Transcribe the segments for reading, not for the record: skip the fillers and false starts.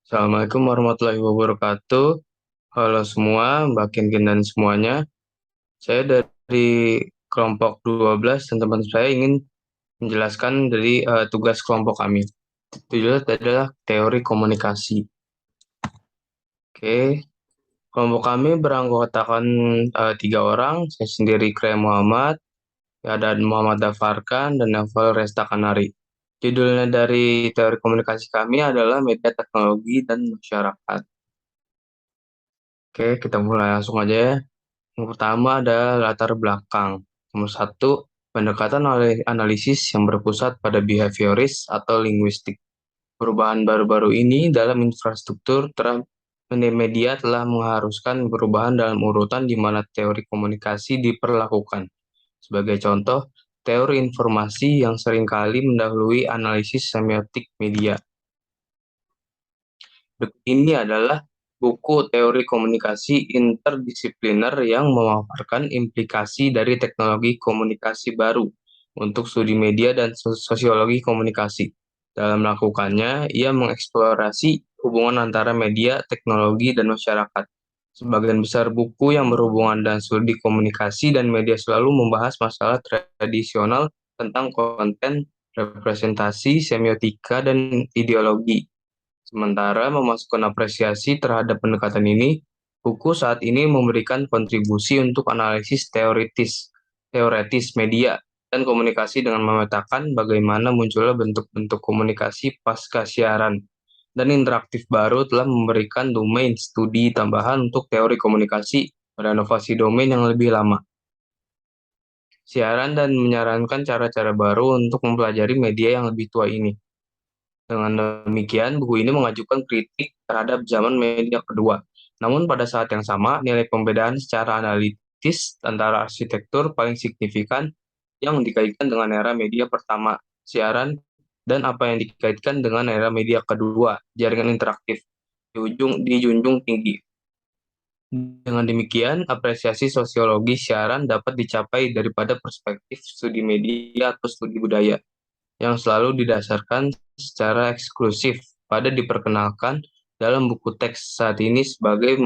Assalamualaikum warahmatullahi wabarakatuh. Halo semua, Mbak Kinkin dan semuanya. Saya dari kelompok 12 dan teman saya ingin menjelaskan dari tugas kelompok kami. Tujuan adalah teori komunikasi. Oke, kelompok kami beranggotakan 3 orang. Saya sendiri Krea Muhammad, ada Muhammad Dafarkan, dan Novel Resta Kanari. Judulnya dari teori komunikasi kami adalah media teknologi dan masyarakat. Oke, kita mulai langsung aja ya. Yang pertama ada latar belakang. Nomor satu, pendekatan analisis yang berpusat pada behavioris atau linguistik. Perubahan baru-baru ini dalam infrastruktur media telah mengharuskan perubahan dalam urutan di mana teori komunikasi diperlakukan. Sebagai contoh, teori informasi yang seringkali mendahului analisis semiotik media. Berikut ini adalah buku teori komunikasi interdisipliner yang memaparkan implikasi dari teknologi komunikasi baru untuk studi media dan sosiologi komunikasi. Dalam melakukannya, ia mengeksplorasi hubungan antara media, teknologi, dan masyarakat. Sebagian besar buku yang berhubungan dengan studi komunikasi dan media selalu membahas masalah tradisional tentang konten, representasi, semiotika, dan ideologi. Sementara memasukkan apresiasi terhadap pendekatan ini, buku saat ini memberikan kontribusi untuk analisis teoretis media dan komunikasi dengan memetakan bagaimana munculnya bentuk-bentuk komunikasi pasca siaran dan interaktif baru telah memberikan domain studi tambahan untuk teori komunikasi pada inovasi domain yang lebih lama. Siaran dan menyarankan cara-cara baru untuk mempelajari media yang lebih tua ini. Dengan demikian, buku ini mengajukan kritik terhadap zaman media kedua. Namun pada saat yang sama, nilai pembedaan secara analitis antara arsitektur paling signifikan yang dikaitkan dengan era media pertama, siaran, dan apa yang dikaitkan dengan era media kedua, jaringan interaktif, dijunjung tinggi. Dengan demikian, apresiasi sosiologi siaran dapat dicapai daripada perspektif studi media atau studi budaya yang selalu didasarkan secara eksklusif pada diperkenalkan dalam buku teks saat ini sebagai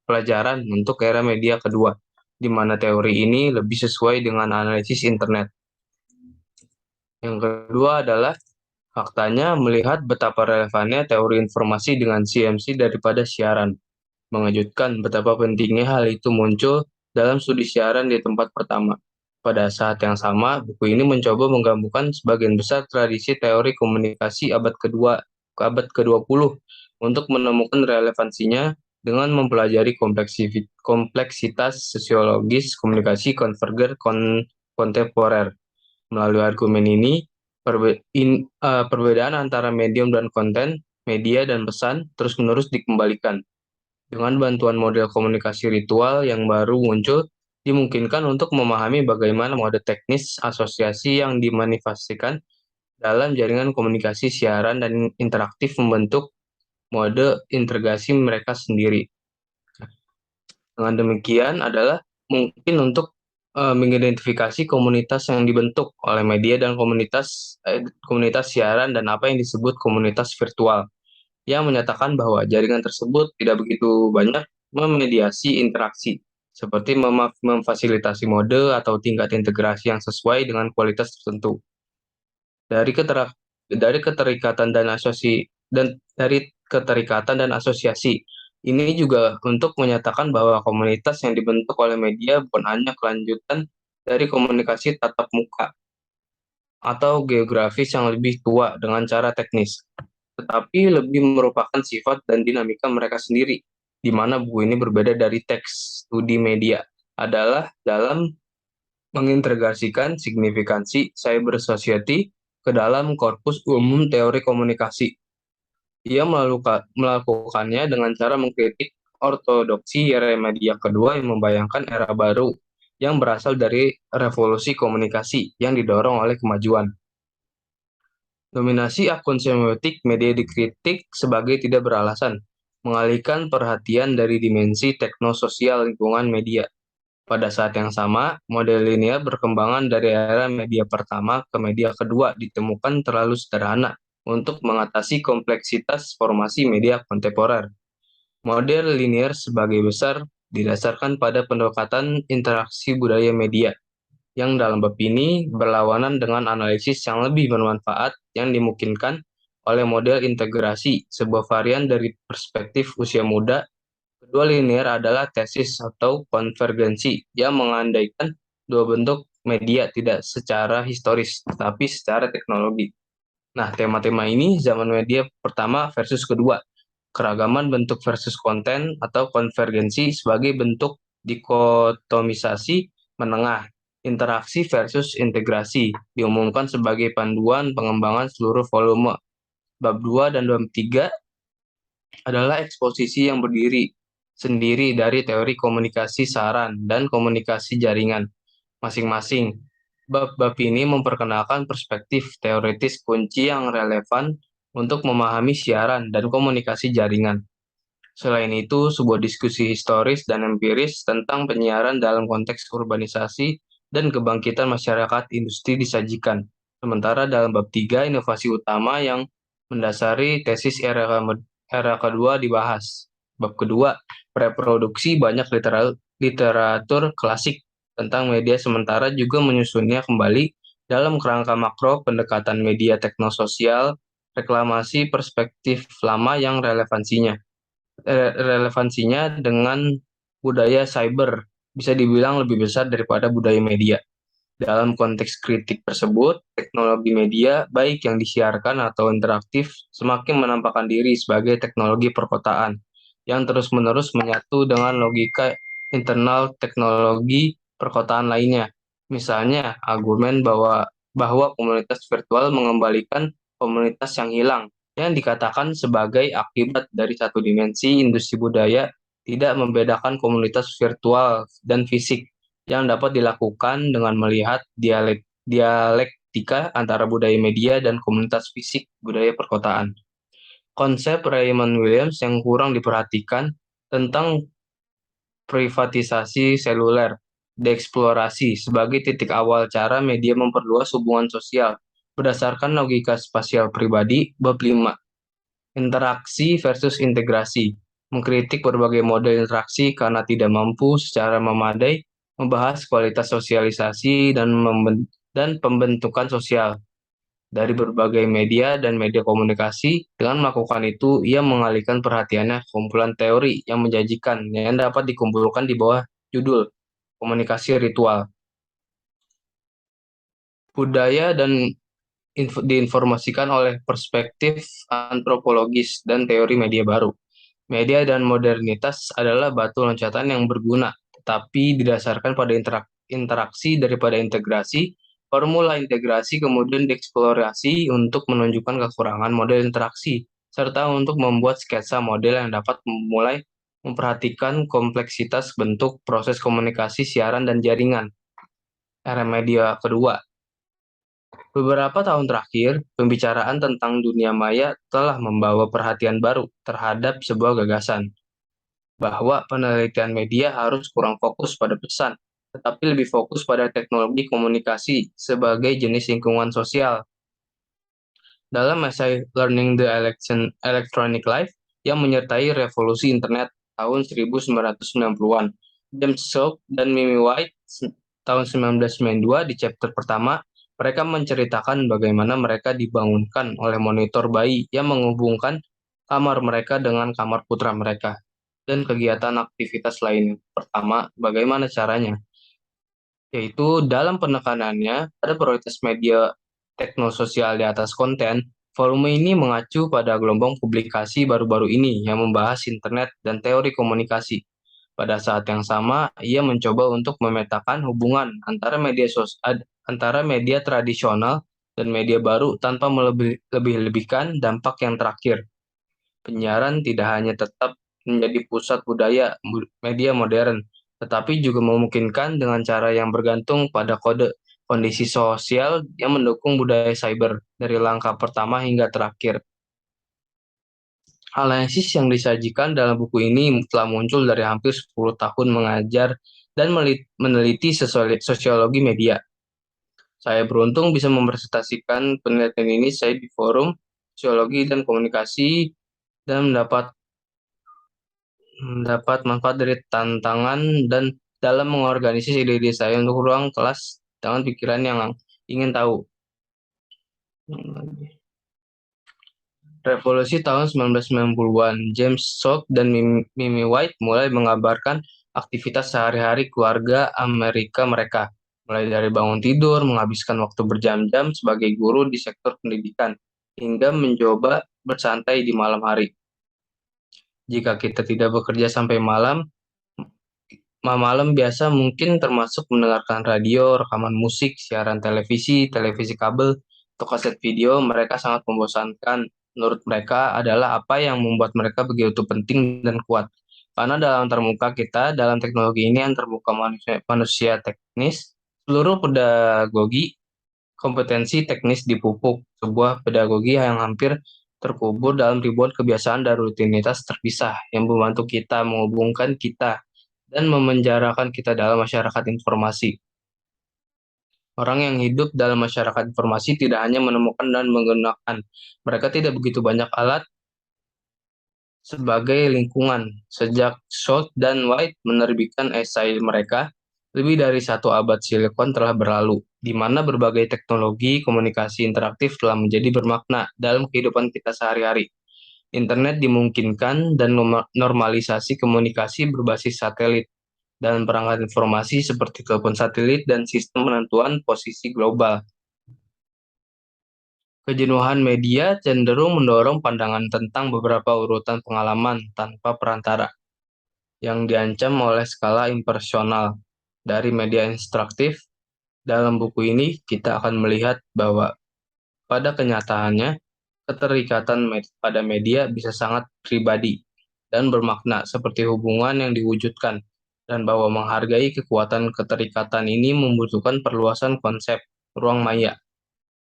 pelajaran untuk era media kedua, di mana teori ini lebih sesuai dengan analisis internet. Yang kedua adalah faktanya melihat betapa relevannya teori informasi dengan CMC daripada siaran. Mengejutkan betapa pentingnya hal itu muncul dalam studi siaran di tempat pertama. Pada saat yang sama, buku ini mencoba menggabungkan sebagian besar tradisi teori komunikasi abad kedua ke abad ke-20 untuk menemukan relevansinya dengan mempelajari kompleksitas sosiologis komunikasi kontemporer. Melalui argumen ini, perbedaan antara medium dan konten, media dan pesan terus-menerus dikembalikan. Dengan bantuan model komunikasi ritual yang baru muncul, dimungkinkan untuk memahami bagaimana mode teknis asosiasi yang dimanifestasikan dalam jaringan komunikasi siaran dan interaktif membentuk mode integrasi mereka sendiri. Dengan demikian adalah mungkin untuk mengidentifikasi komunitas yang dibentuk oleh media dan komunitas siaran dan apa yang disebut komunitas virtual yang menyatakan bahwa jaringan tersebut tidak begitu banyak memediasi interaksi, seperti memfasilitasi mode atau tingkat integrasi yang sesuai dengan kualitas tertentu. Dari ketera- dari keterikatan dan asosi dan dari keterikatan dan asosiasi ini juga untuk menyatakan bahwa komunitas yang dibentuk oleh media bukan hanya kelanjutan dari komunikasi tatap muka atau geografis yang lebih tua dengan cara teknis, tetapi lebih merupakan sifat dan dinamika mereka sendiri, di mana buku ini berbeda dari teks studi media, adalah dalam mengintegrasikan signifikansi cyber society ke dalam korpus umum teori komunikasi. Ia melakukannya dengan cara mengkritik ortodoksi era media kedua yang membayangkan era baru yang berasal dari revolusi komunikasi yang didorong oleh kemajuan. Dominasi akun semiotik media dikritik sebagai tidak beralasan, mengalihkan perhatian dari dimensi teknososial lingkungan media. Pada saat yang sama, model linear berkembangan dari era media pertama ke media kedua ditemukan terlalu sederhana untuk mengatasi kompleksitas formasi media kontemporer. Model linear sebagai besar didasarkan pada pendekatan interaksi budaya media, yang dalam bab ini berlawanan dengan analisis yang lebih bermanfaat yang dimungkinkan oleh model integrasi, sebuah varian dari perspektif usia muda. Kedua linear adalah tesis atau konvergensi yang mengandaikan dua bentuk media tidak secara historis, tetapi secara teknologi. Nah, tema-tema ini zaman media pertama versus kedua, keragaman bentuk versus konten atau konvergensi sebagai bentuk dikotomisasi menengah, interaksi versus integrasi, diumumkan sebagai panduan pengembangan seluruh volume. Bab 2 dan bab 3 adalah eksposisi yang berdiri sendiri dari teori komunikasi saran dan komunikasi jaringan masing-masing. Bab-bab ini memperkenalkan perspektif teoritis kunci yang relevan untuk memahami siaran dan komunikasi jaringan. Selain itu, sebuah diskusi historis dan empiris tentang penyiaran dalam konteks urbanisasi dan kebangkitan masyarakat industri disajikan. Sementara dalam bab 3, inovasi utama yang mendasari tesis era kedua dibahas. Bab kedua, reproduksi banyak literatur klasik tentang media sementara juga menyusunnya kembali dalam kerangka makro pendekatan media teknososial, reklamasi perspektif lama yang relevansinya dengan budaya cyber bisa dibilang lebih besar daripada budaya media. Dalam konteks kritik tersebut, teknologi media, baik yang disiarkan atau interaktif, semakin menampakkan diri sebagai teknologi perkotaan yang terus-menerus menyatu dengan logika internal teknologi perkotaan lainnya. Misalnya, argumen bahwa komunitas virtual mengembalikan komunitas yang hilang, yang dikatakan sebagai akibat dari satu dimensi industri budaya tidak membedakan komunitas virtual dan fisik yang dapat dilakukan dengan melihat dialektika antara budaya media dan komunitas fisik budaya perkotaan. Konsep Raymond Williams yang kurang diperhatikan tentang privatisasi seluler, dieksplorasi sebagai titik awal cara media memperluas hubungan sosial berdasarkan logika spasial pribadi. Bab 5, interaksi versus integrasi, mengkritik berbagai model interaksi karena tidak mampu secara memadai membahas kualitas sosialisasi dan pembentukan sosial dari berbagai media dan media komunikasi. Dengan melakukan itu, ia mengalihkan perhatiannya ke kumpulan teori yang menjanjikan yang dapat dikumpulkan di bawah judul komunikasi ritual, budaya dan diinformasikan oleh perspektif antropologis dan teori media baru. Media dan modernitas adalah batu loncatan yang berguna, tetapi didasarkan pada interaksi daripada integrasi. Formula integrasi kemudian dieksplorasi untuk menunjukkan kekurangan model interaksi, serta untuk membuat sketsa model yang dapat memulai memperhatikan kompleksitas bentuk proses komunikasi siaran dan jaringan. Era media kedua. Beberapa tahun terakhir, pembicaraan tentang dunia maya telah membawa perhatian baru terhadap sebuah gagasan, bahwa penelitian media harus kurang fokus pada pesan, tetapi lebih fokus pada teknologi komunikasi sebagai jenis lingkungan sosial. Dalam esai Learning the Electronic Life yang menyertai revolusi internet tahun 1990-an, James Silk dan Mimi White tahun 1992 di chapter pertama, mereka menceritakan bagaimana mereka dibangunkan oleh monitor bayi yang menghubungkan kamar mereka dengan kamar putra mereka dan kegiatan aktivitas lainnya. Pertama, bagaimana caranya? Yaitu dalam penekanannya pada prioritas media teknososial di atas konten. Volume ini mengacu pada gelombang publikasi baru-baru ini yang membahas internet dan teori komunikasi. Pada saat yang sama, ia mencoba untuk memetakan hubungan antara media tradisional dan media baru tanpa lebih-lebihkan dampak yang terakhir. Penyiaran tidak hanya tetap menjadi pusat budaya media modern, tetapi juga memungkinkan dengan cara yang bergantung pada kondisi sosial yang mendukung budaya cyber dari langkah pertama hingga terakhir. Analisis yang disajikan dalam buku ini telah muncul dari hampir 10 tahun mengajar dan meneliti sosiologi media. Saya beruntung bisa mempresentasikan penelitian ini saya di forum sosiologi, dan komunikasi, dan mendapat manfaat dari tantangan dan dalam mengorganisasi ide-ide saya untuk ruang kelas dengan pikiran yang ingin tahu. Revolusi tahun 1990-an, James Salk dan Mimi White mulai mengabarkan aktivitas sehari-hari keluarga Amerika mereka, mulai dari bangun tidur, menghabiskan waktu berjam-jam sebagai guru di sektor pendidikan, hingga mencoba bersantai di malam hari. Jika kita tidak bekerja sampai malam, malam biasa mungkin termasuk mendengarkan radio, rekaman musik, siaran televisi, televisi kabel, atau kaset video, mereka sangat membosankan. Menurut mereka adalah apa yang membuat mereka begitu penting dan kuat. Karena dalam termuka kita, dalam teknologi ini yang terbuka manusia teknis, seluruh pedagogi, kompetensi teknis dipupuk, sebuah pedagogi yang hampir terkubur dalam ribuan kebiasaan dan rutinitas terpisah yang membantu kita menghubungkan kita dan memenjarakan kita dalam masyarakat informasi. Orang yang hidup dalam masyarakat informasi tidak hanya menemukan dan menggunakan. Mereka tidak begitu banyak alat sebagai lingkungan. Sejak Schultz dan White menerbitkan esai mereka, lebih dari satu abad silikon telah berlalu, di mana berbagai teknologi komunikasi interaktif telah menjadi bermakna dalam kehidupan kita sehari-hari. Internet dimungkinkan dan normalisasi komunikasi berbasis satelit dan perangkat informasi seperti telepon satelit dan sistem penentuan posisi global. Kejenuhan media cenderung mendorong pandangan tentang beberapa urutan pengalaman tanpa perantara yang diancam oleh skala impersonal dari media instruktif. Dalam buku ini, kita akan melihat bahwa pada kenyataannya, keterikatan pada media bisa sangat pribadi dan bermakna seperti hubungan yang diwujudkan, dan bahwa menghargai kekuatan keterikatan ini membutuhkan perluasan konsep ruang maya,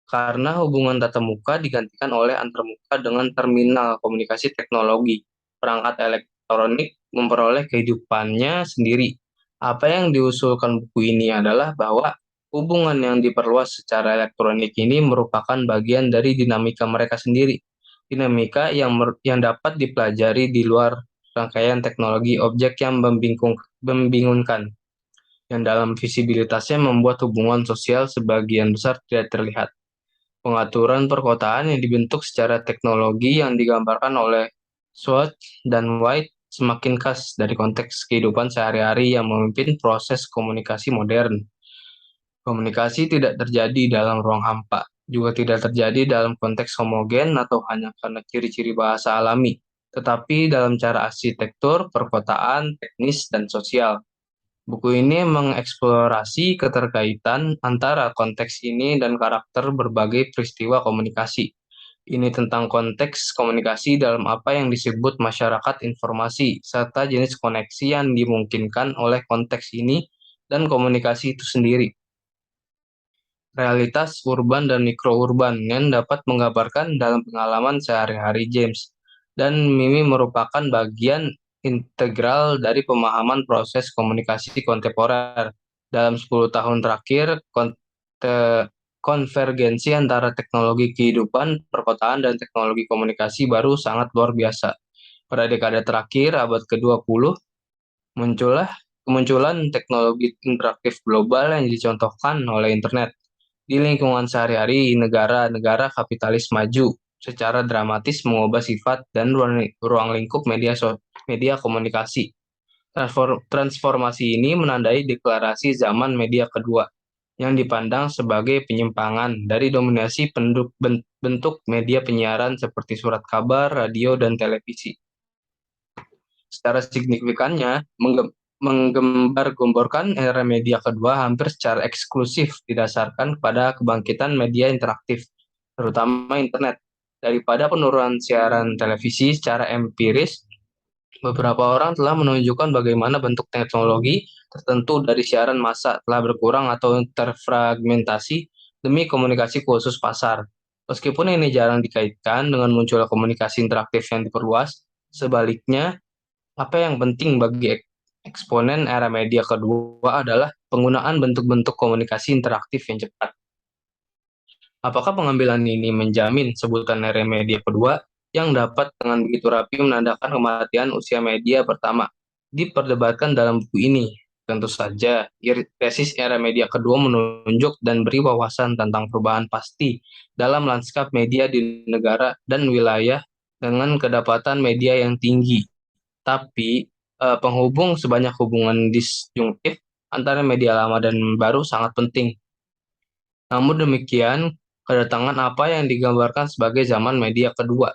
karena hubungan tatap muka digantikan oleh antarmuka dengan terminal komunikasi teknologi. Perangkat elektronik memperoleh kehidupannya sendiri. Apa yang diusulkan buku ini adalah bahwa hubungan yang diperluas secara elektronik ini merupakan bagian dari dinamika mereka sendiri. Dinamika yang dapat dipelajari di luar rangkaian teknologi objek yang membingungkan, yang dalam visibilitasnya membuat hubungan sosial sebagian besar tidak terlihat. Pengaturan perkotaan yang dibentuk secara teknologi yang digambarkan oleh Schwartz dan White semakin khas dari konteks kehidupan sehari-hari yang memimpin proses komunikasi modern. Komunikasi tidak terjadi dalam ruang hampa, juga tidak terjadi dalam konteks homogen atau hanya karena ciri-ciri bahasa alami, tetapi dalam cara arsitektur, perkotaan, teknis, dan sosial. Buku ini mengeksplorasi keterkaitan antara konteks ini dan karakter berbagai peristiwa komunikasi. Ini tentang konteks komunikasi dalam apa yang disebut masyarakat informasi, serta jenis koneksi yang dimungkinkan oleh konteks ini dan komunikasi itu sendiri. Realitas urban dan mikrourban yang dapat menggambarkan dalam pengalaman sehari-hari James dan Mimi merupakan bagian integral dari pemahaman proses komunikasi kontemporer. Dalam 10 tahun terakhir, konvergensi antara teknologi kehidupan, perkotaan, dan teknologi komunikasi baru sangat luar biasa. Pada dekade terakhir, abad ke-20, kemunculan teknologi interaktif global yang dicontohkan oleh internet. Di lingkungan sehari-hari, negara-negara kapitalis maju secara dramatis mengubah sifat dan ruang lingkup media komunikasi. Transformasi ini menandai deklarasi zaman media kedua, yang dipandang sebagai penyimpangan dari dominasi bentuk media penyiaran seperti surat kabar, radio, dan televisi. Secara signifikannya, menggembar-gemborkan era media kedua hampir secara eksklusif didasarkan pada kebangkitan media interaktif, terutama internet. Daripada penurunan siaran televisi secara empiris, beberapa orang telah menunjukkan bagaimana bentuk teknologi tertentu dari siaran massa telah berkurang atau terfragmentasi demi komunikasi khusus pasar. Meskipun ini jarang dikaitkan dengan munculnya komunikasi interaktif yang diperluas, sebaliknya apa yang penting bagi eksponen era media kedua adalah penggunaan bentuk-bentuk komunikasi interaktif yang cepat. Apakah pengambilan ini menjamin sebutan era media kedua yang dapat dengan begitu rapi menandakan kematian usia media pertama? Diperdebatkan dalam buku ini. Tentu saja, tesis era media kedua menunjuk dan beri wawasan tentang perubahan pasti dalam lanskap media di negara dan wilayah dengan kedapatan media yang tinggi. Tapi, penghubung sebanyak hubungan disjungtif antara media lama dan baru sangat penting. Namun demikian, kedatangan apa yang digambarkan sebagai zaman media kedua.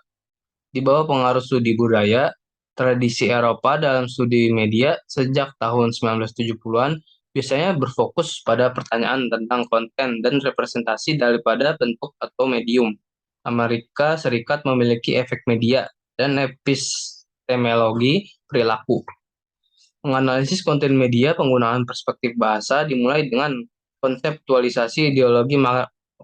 Di bawah pengaruh studi budaya, tradisi Eropa dalam studi media sejak tahun 1970-an biasanya berfokus pada pertanyaan tentang konten dan representasi daripada bentuk atau medium. Amerika Serikat memiliki efek media dan epistemologi perilaku. Menganalisis konten media, penggunaan perspektif bahasa dimulai dengan konseptualisasi ideologi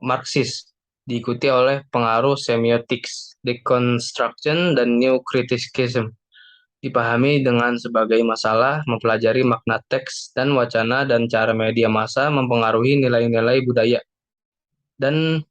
Marxis, diikuti oleh pengaruh semiotics, deconstruction, dan new criticism. Dipahami dengan sebagai masalah, mempelajari makna teks dan wacana dan cara media massa mempengaruhi nilai-nilai budaya dan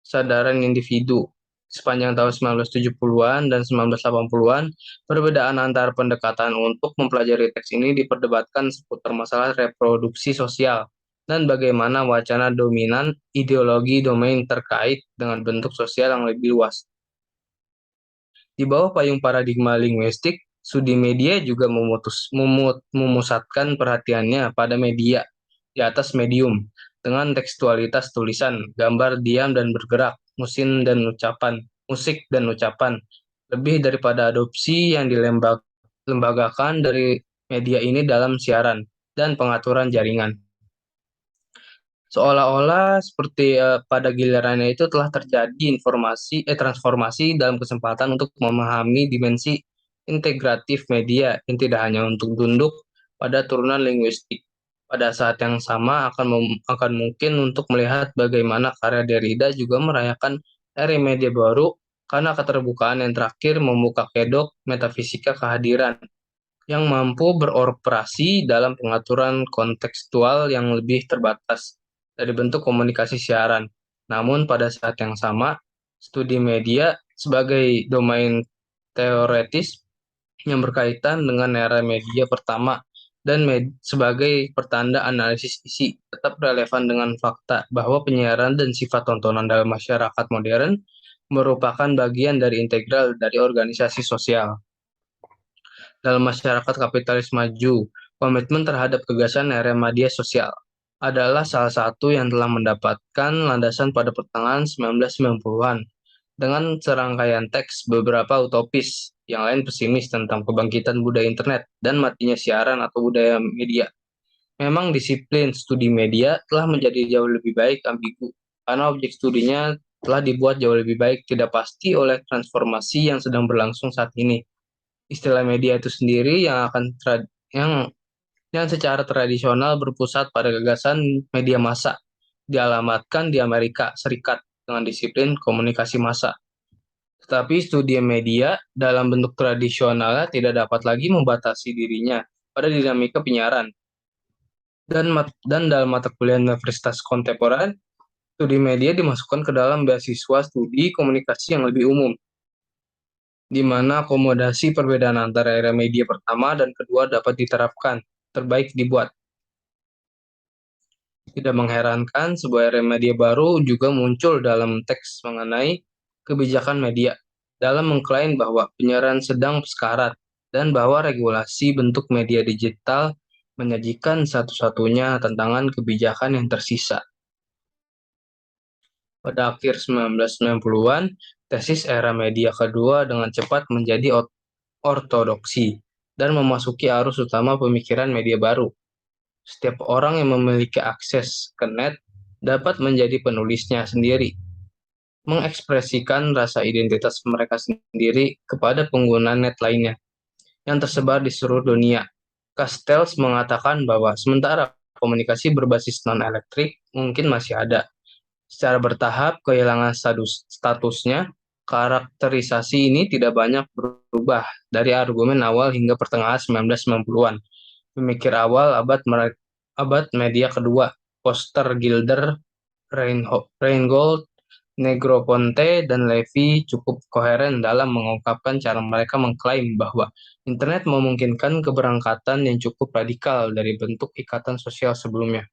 kesadaran individu. Sepanjang tahun 1970-an dan 1980-an, perbedaan antar pendekatan untuk mempelajari teks ini diperdebatkan seputar masalah reproduksi sosial dan bagaimana wacana dominan ideologi domain terkait dengan bentuk sosial yang lebih luas. Di bawah payung paradigma linguistik, studi media juga memusatkan perhatiannya pada media di atas medium, dengan tekstualitas tulisan, gambar diam dan bergerak, musik dan ucapan, lebih daripada adopsi yang dilembagakan dari media ini dalam siaran dan pengaturan jaringan. Seolah-olah seperti pada gilirannya itu telah terjadi transformasi dalam kesempatan untuk memahami dimensi integratif media yang tidak hanya untuk tunduk pada turunan linguistik. Pada saat yang sama akan mungkin untuk melihat bagaimana karya Derrida juga merayakan era media baru karena keterbukaan yang terakhir membuka kedok metafisika kehadiran yang mampu beroperasi dalam pengaturan kontekstual yang lebih terbatas dari bentuk komunikasi siaran. Namun pada saat yang sama, studi media sebagai domain teoretis yang berkaitan dengan era media pertama dan sebagai pertanda analisis isi tetap relevan dengan fakta bahwa penyiaran dan sifat tontonan dalam masyarakat modern merupakan bagian dari integral dari organisasi sosial. Dalam masyarakat kapitalis maju, komitmen terhadap gagasan era media sosial adalah salah satu yang telah mendapatkan landasan pada pertengahan 1990-an. Dengan serangkaian teks beberapa utopis, yang lain pesimis tentang kebangkitan budaya internet dan matinya siaran atau budaya media. Memang disiplin studi media telah menjadi jauh lebih baik ambigu, karena objek studinya telah dibuat jauh lebih baik tidak pasti oleh transformasi yang sedang berlangsung saat ini. Istilah media itu sendiri yang secara tradisional berpusat pada gagasan media massa, dialamatkan di Amerika Serikat dengan disiplin komunikasi massa. Tetapi studi media dalam bentuk tradisionalnya tidak dapat lagi membatasi dirinya pada dinamika penyiaran. Dan dalam mata kuliah Universitas Kontemporer, studi media dimasukkan ke dalam beasiswa studi komunikasi yang lebih umum, di mana akomodasi perbedaan antara era media pertama dan kedua dapat diterapkan, terbaik dibuat. Tidak mengherankan, sebuah era media baru juga muncul dalam teks mengenai kebijakan media, dalam mengklaim bahwa penyiaran sedang sekarat, dan bahwa regulasi bentuk media digital menyajikan satu-satunya tantangan kebijakan yang tersisa. Pada akhir 1990-an, tesis era media kedua dengan cepat menjadi ortodoksi dan memasuki arus utama pemikiran media baru. Setiap orang yang memiliki akses ke net dapat menjadi penulisnya sendiri, mengekspresikan rasa identitas mereka sendiri kepada pengguna net lainnya yang tersebar di seluruh dunia. Castells mengatakan bahwa sementara komunikasi berbasis non-elektrik mungkin masih ada, secara bertahap kehilangan statusnya, karakterisasi ini tidak banyak berubah dari argumen awal hingga pertengahan 1990-an. Pemikir awal abad media kedua, Foster Gilder, Reingold, Negroponte, dan Levy cukup koheren dalam mengungkapkan cara mereka mengklaim bahwa internet memungkinkan keberangkatan yang cukup radikal dari bentuk ikatan sosial sebelumnya.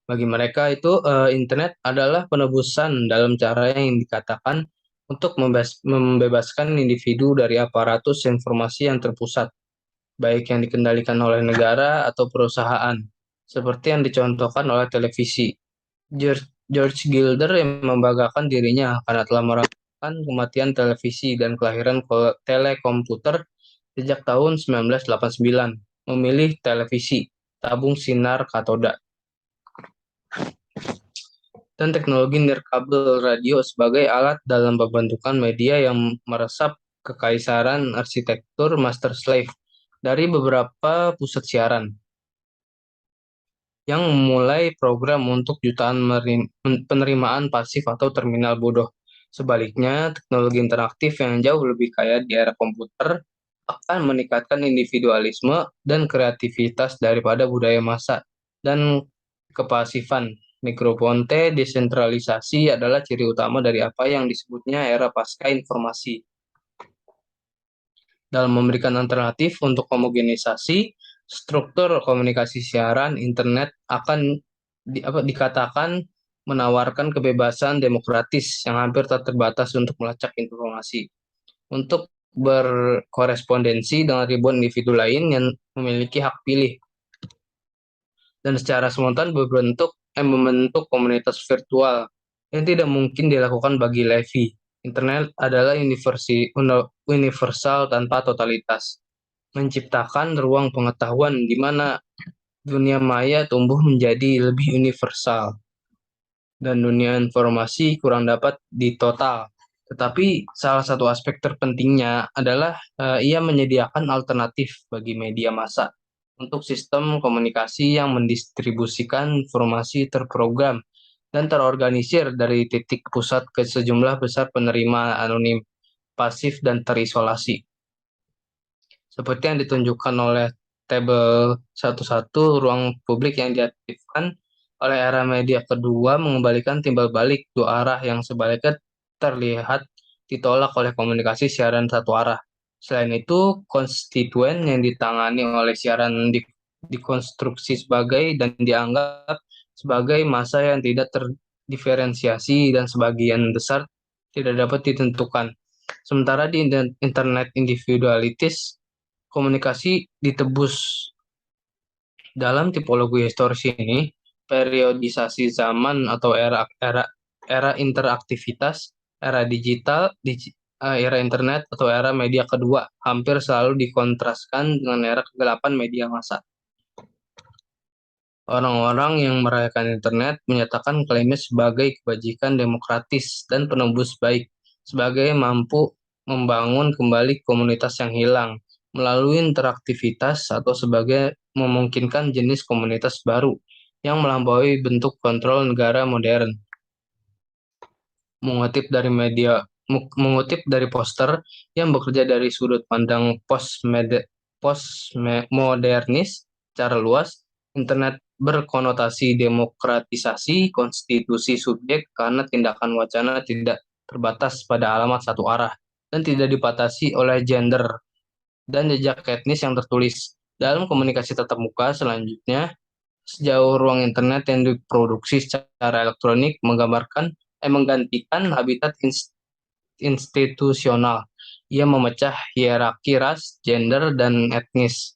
Bagi mereka itu internet adalah penebusan dalam cara yang dikatakan untuk membebaskan individu dari aparatus informasi yang terpusat, baik yang dikendalikan oleh negara atau perusahaan, seperti yang dicontohkan oleh televisi. George Gilder yang membanggakan dirinya karena telah merasakan kematian televisi dan kelahiran telekomputer sejak tahun 1989, memilih televisi, tabung sinar katoda, dan teknologi nirkabel radio sebagai alat dalam pembentukan media yang meresap kekaisaran arsitektur master-slave dari beberapa pusat siaran yang memulai program untuk jutaan penerimaan pasif atau terminal bodoh. Sebaliknya, teknologi interaktif yang jauh lebih kaya di era komputer akan meningkatkan individualisme dan kreativitas daripada budaya massa dan kepasifan. Mikroponte desentralisasi adalah ciri utama dari apa yang disebutnya era pasca informasi. Dalam memberikan alternatif untuk homogenisasi, struktur komunikasi siaran internet akan dikatakan menawarkan kebebasan demokratis yang hampir tak terbatas untuk melacak informasi, untuk berkorespondensi dengan ribuan individu lain yang memiliki hak pilih, dan secara spontan membentuk komunitas virtual yang tidak mungkin dilakukan bagi Levi. Internet adalah universal tanpa totalitas, menciptakan ruang pengetahuan di mana dunia maya tumbuh menjadi lebih universal dan dunia informasi kurang dapat ditotal. Tetapi salah satu aspek terpentingnya adalah ia menyediakan alternatif bagi media massa untuk sistem komunikasi yang mendistribusikan informasi terprogram dan terorganisir dari titik pusat ke sejumlah besar penerima anonim, pasif, dan terisolasi. Seperti yang ditunjukkan oleh tabel 11, ruang publik yang diaktifkan oleh era media kedua mengembalikan timbal balik dua arah yang sebaliknya terlihat ditolak oleh komunikasi siaran satu arah. Selain itu, konstituen yang ditangani oleh siaran dikonstruksi sebagai dan dianggap sebagai massa yang tidak terdiferensiasi dan sebagian besar tidak dapat ditentukan. Sementara di internet individualitis, komunikasi ditebus. Dalam tipologi historis ini, periodisasi zaman atau era interaktivitas, era digital, era internet atau era media kedua hampir selalu dikontraskan dengan era kegelapan media massa. Orang-orang yang merayakan internet menyatakan klaimnya sebagai kebajikan demokratis dan penembus baik, sebagai mampu membangun kembali komunitas yang hilang melalui interaktivitas atau sebagai memungkinkan jenis komunitas baru yang melampaui bentuk kontrol negara modern. Mengutip dari poster yang bekerja dari sudut pandang postmodernis secara luas, internet berkonotasi demokratisasi konstitusi subjek karena tindakan wacana tidak terbatas pada alamat satu arah dan tidak dibatasi oleh gender dan jejak etnis yang tertulis. Dalam komunikasi tatap muka selanjutnya, sejauh ruang internet yang diproduksi secara elektronik menggantikan habitat institusional. Ia memecah hierarki ras, gender, dan etnis.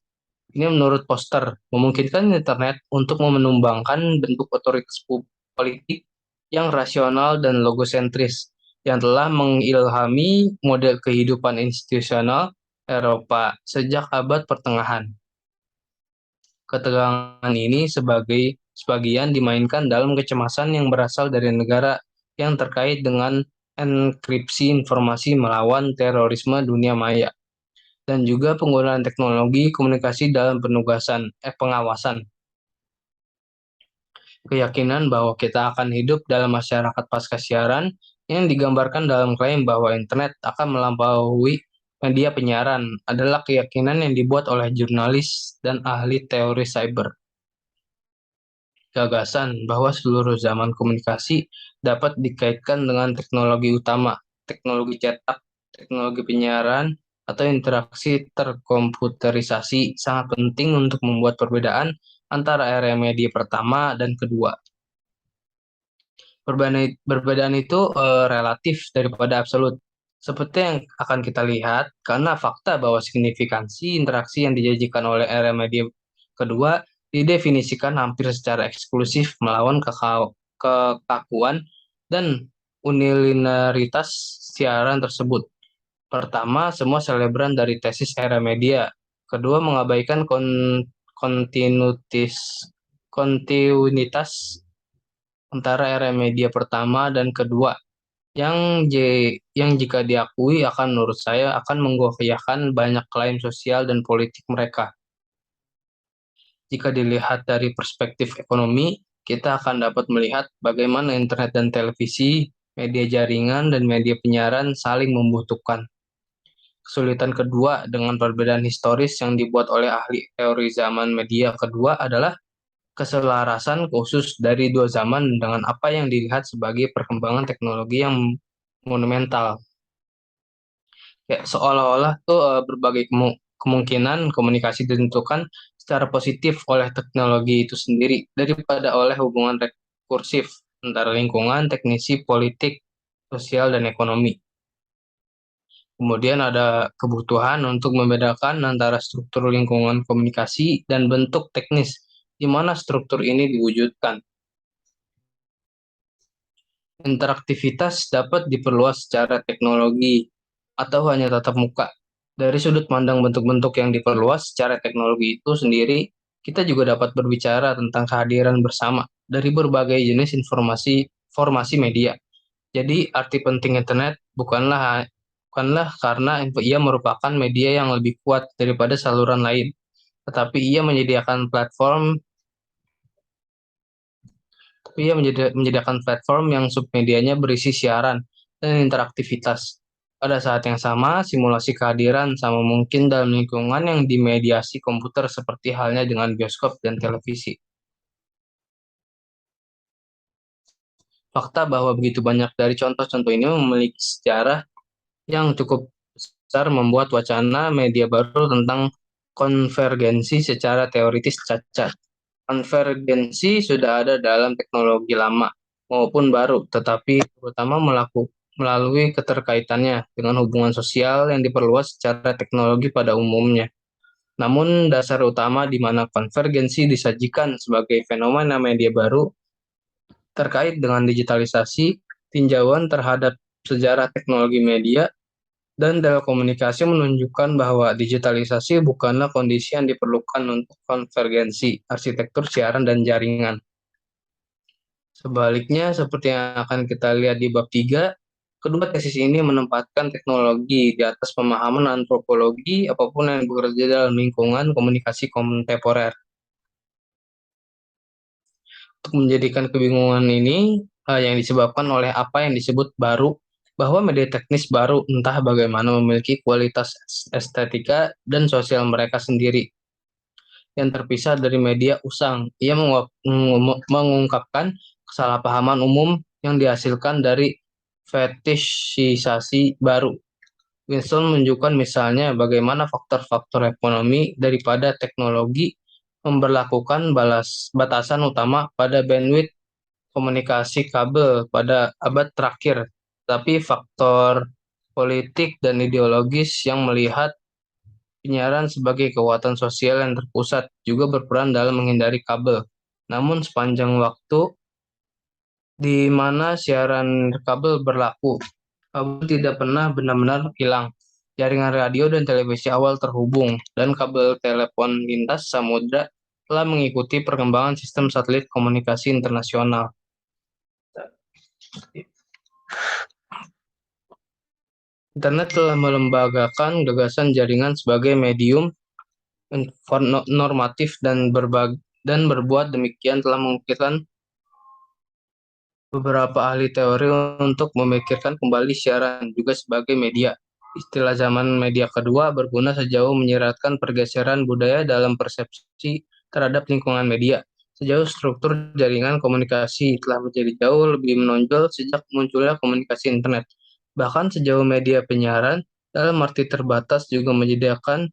Ini menurut poster, memungkinkan internet untuk menumbangkan bentuk otoritas politik yang rasional dan logosentris, yang telah mengilhami model kehidupan institusional Eropa sejak abad pertengahan. Ketegangan ini sebagian dimainkan dalam kecemasan yang berasal dari negara yang terkait dengan enkripsi informasi melawan terorisme dunia maya, dan juga penggunaan teknologi komunikasi dalam pengawasan. Keyakinan bahwa kita akan hidup dalam masyarakat pasca siaran yang digambarkan dalam klaim bahwa internet akan melampaui media penyiaran adalah keyakinan yang dibuat oleh jurnalis dan ahli teori cyber. gagasan bahwa seluruh zaman komunikasi dapat dikaitkan dengan teknologi utama, teknologi cetak, teknologi penyiaran, atau interaksi terkomputerisasi sangat penting untuk membuat perbedaan antara era media pertama dan kedua. Perbedaan itu relatif daripada absolut. Seperti yang akan kita lihat, karena fakta bahwa signifikansi interaksi yang dijanjikan oleh era media kedua didefinisikan hampir secara eksklusif melawan kekakuan dan unilinearitas siaran tersebut. Pertama, semua selebran dari tesis era media. Kedua, mengabaikan kontinuitas antara era media pertama dan kedua yang yang jika diakui akan menurut saya akan menggoyahkan banyak klaim sosial dan politik mereka. Jika dilihat dari perspektif ekonomi, kita akan dapat melihat bagaimana internet dan televisi, media jaringan, dan media penyiaran saling membutuhkan. Kesulitan kedua dengan perbedaan historis yang dibuat oleh ahli teori zaman media kedua adalah keselarasan khusus dari dua zaman dengan apa yang dilihat sebagai perkembangan teknologi yang monumental. Ya, seolah-olah tuh berbagai kemungkinan komunikasi ditentukan secara positif oleh teknologi itu sendiri daripada oleh hubungan rekursif antara lingkungan, teknisi, politik, sosial, dan ekonomi. Kemudian ada kebutuhan untuk membedakan antara struktur lingkungan komunikasi dan bentuk teknis, di mana struktur ini diwujudkan. Interaktivitas dapat diperluas secara teknologi atau hanya tatap muka. Dari sudut pandang bentuk-bentuk yang diperluas secara teknologi itu sendiri, kita juga dapat berbicara tentang kehadiran bersama dari berbagai jenis formasi media. Jadi, arti penting internet bukanlah karena ia merupakan media yang lebih kuat daripada saluran lain, tetapi ia menyediakan platform Tapi ia menyediakan platform yang submedianya berisi siaran dan interaktivitas. Pada saat yang sama, simulasi kehadiran sama mungkin dalam lingkungan yang dimediasi komputer seperti halnya dengan bioskop dan televisi. Fakta bahwa begitu banyak dari contoh-contoh ini memiliki sejarah yang cukup besar membuat wacana media baru tentang konvergensi secara teoritis cacat. Konvergensi sudah ada dalam teknologi lama maupun baru, tetapi terutama melalui keterkaitannya dengan hubungan sosial yang diperluas secara teknologi pada umumnya. Namun, dasar utama di mana konvergensi disajikan sebagai fenomena media baru terkait dengan digitalisasi, tinjauan terhadap sejarah teknologi media, dan telekomunikasi menunjukkan bahwa digitalisasi bukanlah kondisi yang diperlukan untuk konvergensi arsitektur siaran dan jaringan. Sebaliknya, seperti yang akan kita lihat di bab 3, kedua tesis ini menempatkan teknologi di atas pemahaman antropologi apapun yang bekerja dalam lingkungan komunikasi kontemporer. Untuk menjadikan kebingungan ini yang disebabkan oleh apa yang disebut baru, bahwa media teknis baru entah bagaimana memiliki kualitas estetika dan sosial mereka sendiri yang terpisah dari media usang. Ia mengungkapkan kesalahpahaman umum yang dihasilkan dari fetishisasi baru. Winston menunjukkan misalnya bagaimana faktor-faktor ekonomi daripada teknologi memberlakukan batasan utama pada bandwidth komunikasi kabel pada abad terakhir, tapi faktor politik dan ideologis yang melihat penyiaran sebagai kekuatan sosial yang terpusat juga berperan dalam menghindari kabel. Namun sepanjang waktu di mana siaran kabel berlaku, kabel tidak pernah benar-benar hilang. Jaringan radio dan televisi awal terhubung, dan kabel telepon lintas samudra telah mengikuti perkembangan sistem satelit komunikasi internasional. Internet telah melembagakan gagasan jaringan sebagai medium normatif dan berbuat demikian telah memungkinkan beberapa ahli teori untuk memikirkan kembali siaran juga sebagai media. Istilah zaman media kedua berguna sejauh menyiratkan pergeseran budaya dalam persepsi terhadap lingkungan media. sejauh struktur jaringan komunikasi telah menjadi jauh lebih menonjol sejak munculnya komunikasi internet. Bahkan sejauh media penyiaran dalam arti terbatas juga menyediakan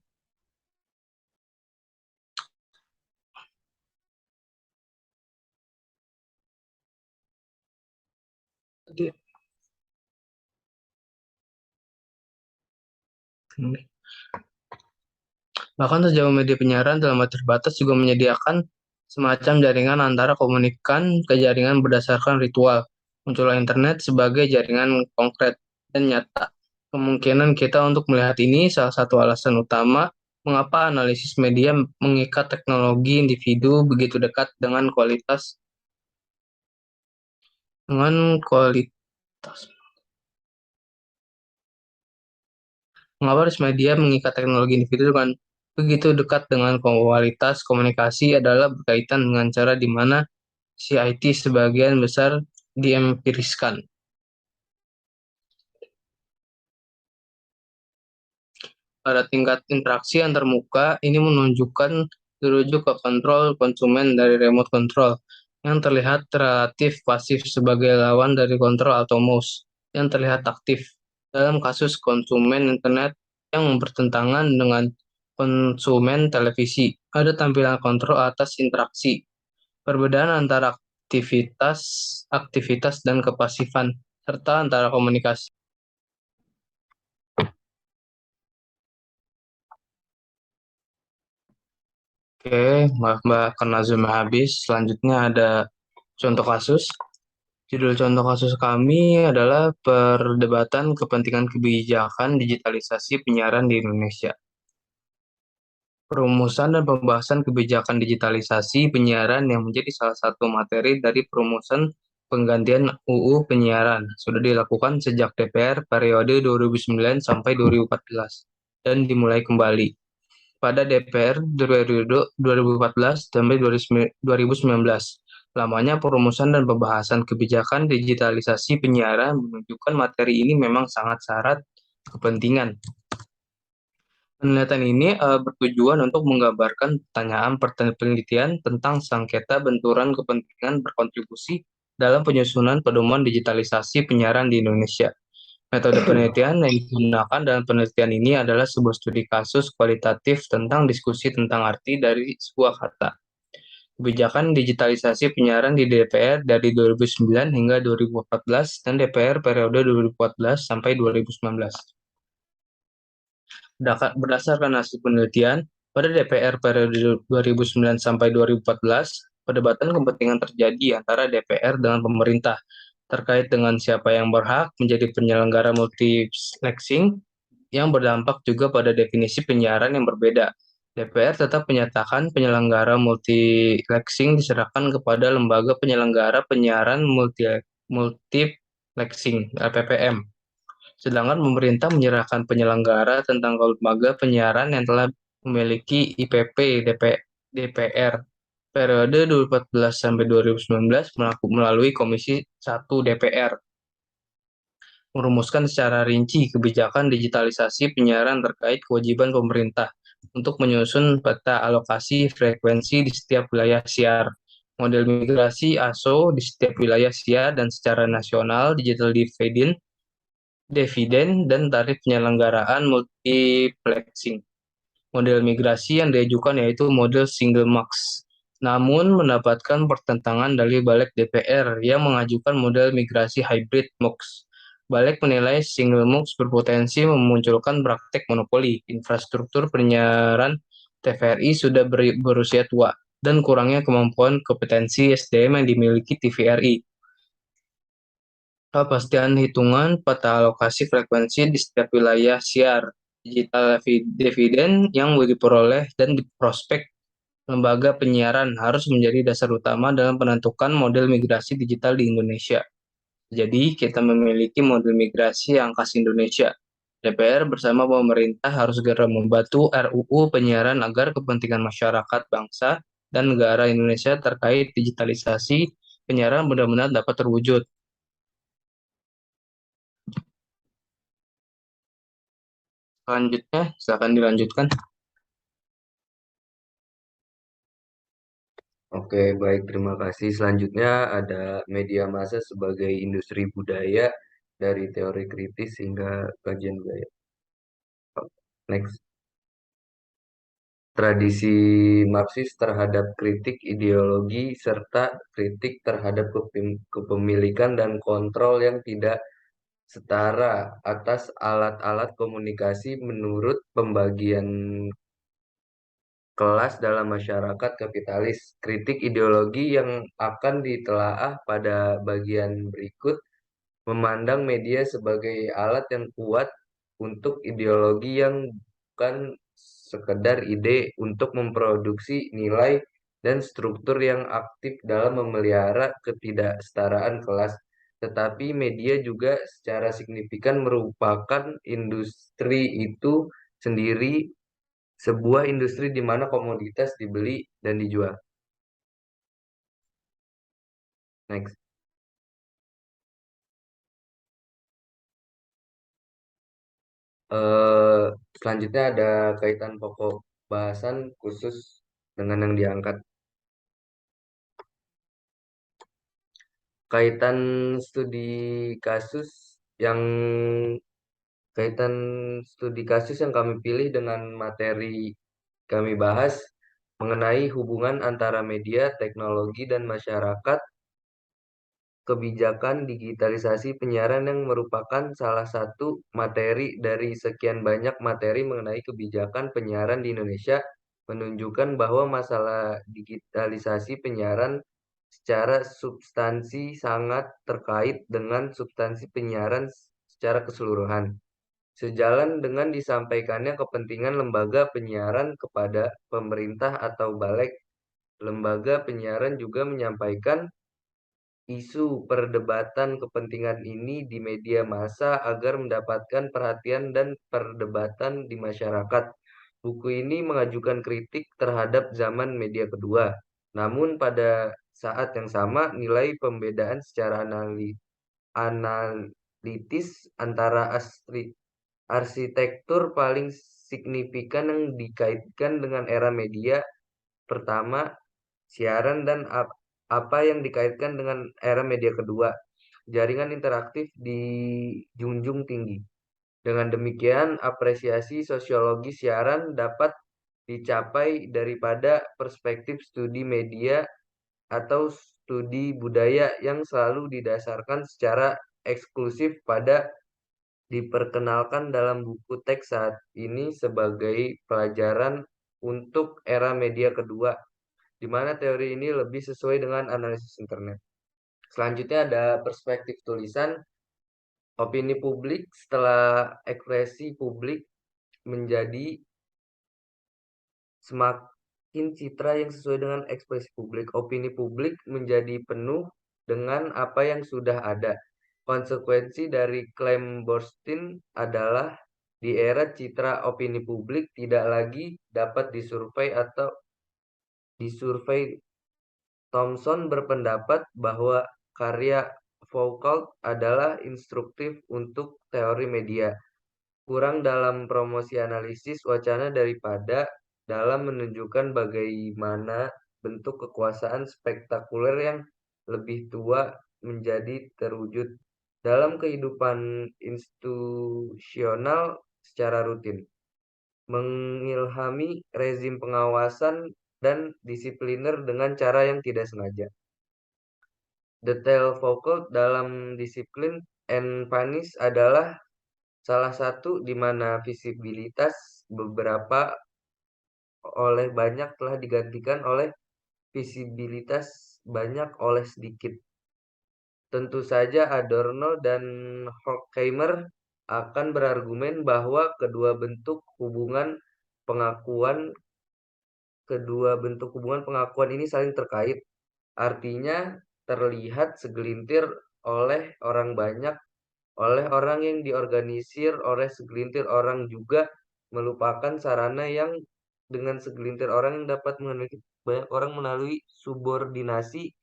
Bahkan sejauh media penyiaran dalam arti terbatas juga menyediakan semacam jaringan antara komunikan ke jaringan berdasarkan ritual. Munculnya internet sebagai jaringan konkret dan nyata. Kemungkinan kita untuk melihat ini salah satu alasan utama mengapa analisis media mengikat teknologi individu begitu dekat dengan kualitas Mengapa risk media mengikat teknologi individu dengan begitu dekat dengan kualitas komunikasi adalah berkaitan dengan cara di mana CIT sebagian besar diempiriskan. Pada tingkat interaksi antarmuka, ini menunjukkan dirujuk ke kontrol konsumen dari remote control, yang terlihat relatif pasif sebagai lawan dari kontrol atau mouse, yang terlihat aktif. Dalam kasus konsumen internet yang bertentangan dengan konsumen televisi, ada tampilan kontrol atas interaksi. Perbedaan antara aktivitas dan kepasifan, serta antara komunikasi. Oke, maaf Mbak, karena Zoom habis. Selanjutnya ada contoh kasus. Judul contoh kasus kami adalah perdebatan kepentingan kebijakan digitalisasi penyiaran di Indonesia. Perumusan dan pembahasan kebijakan digitalisasi penyiaran yang menjadi salah satu materi dari perumusan penggantian UU penyiaran sudah dilakukan sejak DPR periode 2009 sampai 2014 dan dimulai kembali pada DPR periode 2014 sampai 2019. Lamanya perumusan dan pembahasan kebijakan digitalisasi penyiaran menunjukkan materi ini memang sangat syarat kepentingan. Penelitian ini bertujuan untuk menggambarkan pertanyaan penelitian tentang sengketa benturan kepentingan berkontribusi dalam penyusunan pedoman digitalisasi penyiaran di Indonesia. Metode penelitian yang digunakan dalam penelitian ini adalah sebuah studi kasus kualitatif tentang diskusi tentang arti dari sebuah kata. Kebijakan digitalisasi penyiaran di DPR dari 2009 hingga 2014 dan DPR periode 2014 sampai 2019. Berdasarkan hasil penelitian, pada DPR periode 2009 sampai 2014, perdebatan kepentingan terjadi antara DPR dengan pemerintah terkait dengan siapa yang berhak menjadi penyelenggara multiplexing yang berdampak juga pada definisi penyiaran yang berbeda. DPR tetap menyatakan penyelenggara multiplexing diserahkan kepada lembaga penyelenggara penyiaran multiplexing (LPPM). Sedangkan pemerintah menyerahkan penyelenggara tentang lembaga penyiaran yang telah memiliki IPP DPR periode 2014 sampai 2019 melalui Komisi 1 DPR merumuskan secara rinci kebijakan digitalisasi penyiaran terkait kewajiban pemerintah untuk menyusun peta alokasi frekuensi di setiap wilayah siar, model migrasi ASO di setiap wilayah siar dan secara nasional digital dividen dan tarif penyelenggaraan multiplexing. Model migrasi yang diajukan yaitu model single mux. Namun mendapatkan pertentangan dari balik DPR yang mengajukan model migrasi hybrid mux. Balik menilai single mux berpotensi memunculkan praktek monopoli infrastruktur penyiaran TVRI sudah berusia tua dan kurangnya kemampuan kompetensi SDM yang dimiliki TVRI. Kepastian hitungan peta alokasi frekuensi di setiap wilayah siar digital dividen yang diperoleh dan diprospek lembaga penyiaran harus menjadi dasar utama dalam menentukan model migrasi digital di Indonesia. Jadi, kita memiliki model migrasi yang khas Indonesia. DPR bersama pemerintah harus segera membantu RUU penyiaran agar kepentingan masyarakat bangsa dan negara Indonesia terkait digitalisasi penyiaran benar-benar dapat terwujud. Selanjutnya, silakan dilanjutkan. Oke, baik, terima kasih. Selanjutnya ada media massa sebagai industri budaya dari teori kritis hingga kajian budaya. Next, tradisi Marxis terhadap kritik ideologi serta kritik terhadap kepemilikan dan kontrol yang tidak setara atas alat-alat komunikasi menurut pembagian kelas dalam masyarakat kapitalis. Kritik ideologi yang akan ditelaah pada bagian berikut memandang media sebagai alat yang kuat untuk ideologi yang bukan sekedar ide untuk memproduksi nilai dan struktur yang aktif dalam memelihara ketidaksetaraan kelas. Tetapi media juga secara signifikan merupakan industri itu sendiri, sebuah industri di mana komoditas dibeli dan dijual. Next. Eh, Selanjutnya ada kaitan pokok bahasan khusus dengan yang diangkat. Kaitan studi kasus yang Kaitan studi kasus yang kami pilih dengan materi kami bahas mengenai hubungan antara media, teknologi, dan masyarakat, kebijakan digitalisasi penyiaran yang merupakan salah satu materi dari sekian banyak materi mengenai kebijakan penyiaran di Indonesia, menunjukkan bahwa masalah digitalisasi penyiaran secara substansi sangat terkait dengan substansi penyiaran secara keseluruhan. Sejalan dengan disampaikannya kepentingan lembaga penyiaran kepada pemerintah atau balik, lembaga penyiaran juga menyampaikan isu perdebatan kepentingan ini di media massa agar mendapatkan perhatian dan perdebatan di masyarakat. Buku ini mengajukan kritik terhadap zaman media kedua. Namun pada saat yang sama, nilai pembedaan secara analitis antara arsitektur paling signifikan yang dikaitkan dengan era media pertama, siaran, dan apa yang dikaitkan dengan era media kedua. Jaringan interaktif dijunjung tinggi. Dengan demikian, apresiasi sosiologi siaran dapat dicapai daripada perspektif studi media atau studi budaya yang selalu didasarkan secara eksklusif pada diperkenalkan dalam buku teks saat ini sebagai pelajaran untuk era media kedua, di mana teori ini lebih sesuai dengan analisis internet. Selanjutnya ada perspektif tulisan, opini publik setelah ekspresi publik menjadi semakin citra yang sesuai dengan ekspresi publik. Opini publik menjadi penuh dengan apa yang sudah ada. Konsekuensi dari klaim Borstein adalah di era citra opini publik tidak lagi dapat disurvei atau disurvei. Thomson berpendapat bahwa karya Foucault adalah instruktif untuk teori media, kurang dalam promosi analisis wacana daripada dalam menunjukkan bagaimana bentuk kekuasaan spektakuler yang lebih tua menjadi terwujud dalam kehidupan institusional secara rutin, mengilhami rezim pengawasan dan disipliner dengan cara yang tidak sengaja. Detail Foucault dalam disiplin and punish adalah salah satu di mana visibilitas beberapa oleh banyak telah digantikan oleh visibilitas banyak oleh sedikit. Tentu saja Adorno dan Horkheimer akan berargumen bahwa pengakuan kedua bentuk hubungan pengakuan ini saling terkait. Artinya terlihat segelintir oleh orang banyak, oleh orang yang diorganisir oleh segelintir orang juga melupakan sarana yang dengan segelintir orang yang dapat mengenai banyak orang melalui subordinasi